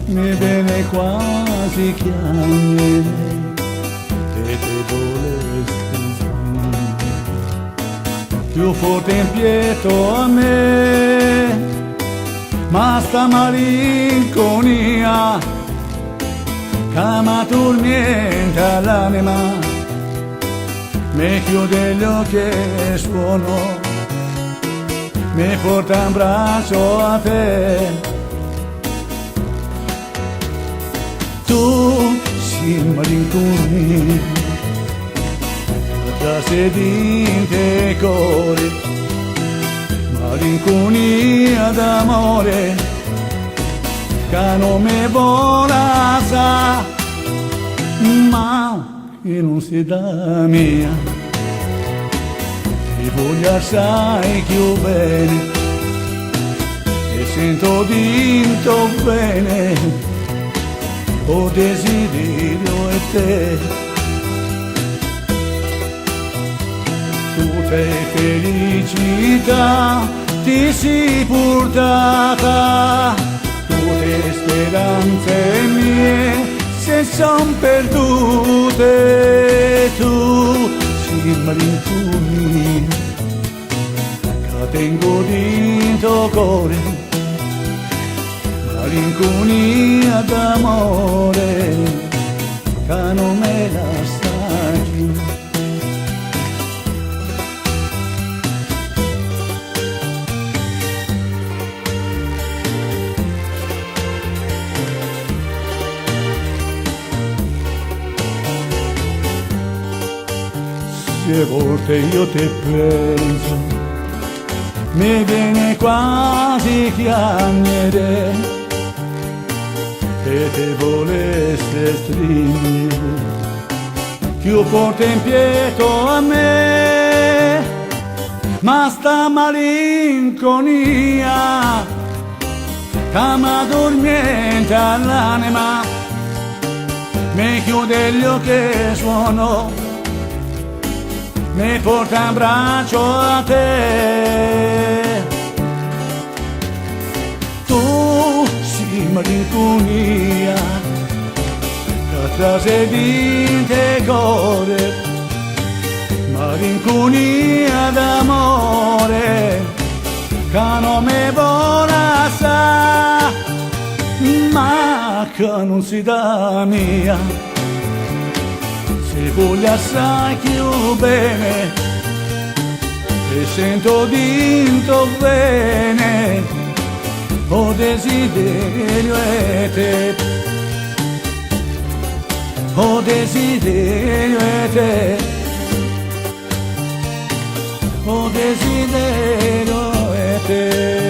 mi viene quasi chiamare e te volessi più forte in pietro a me, ma sta malinconia che mi tormenta l'anima, mi chiude gli occhi e suono, mi porta in braccio a te. Tu si malinconia, da sedinte cuore, malinconia d'amore, che non mi vola sa, ma che non si dà mia, ti voglio assai più bene, e sento dentro bene, o desiderio è te. Tutte felicità ti si portata, tutte speranze mie se son perdute. Tu si malinconia che tengo dentro cuore, malinconia d'amore che non me la sa più. Se volte io te penso, mi viene quasi chiamare e te volesse stringere più forte in pietro a me, ma sta malinconia che m'addormenta l'anima, mi chiude gli occhi e suono, mi porta in braccio a te. Tu si malinconia che trase dinte cuore, malinconia d'amore che non mi vola sa, ma che non si dà mia, ti voglio assai più bene, e sento dentro bene, o desiderio è te, o desiderio è te, o desiderio è te.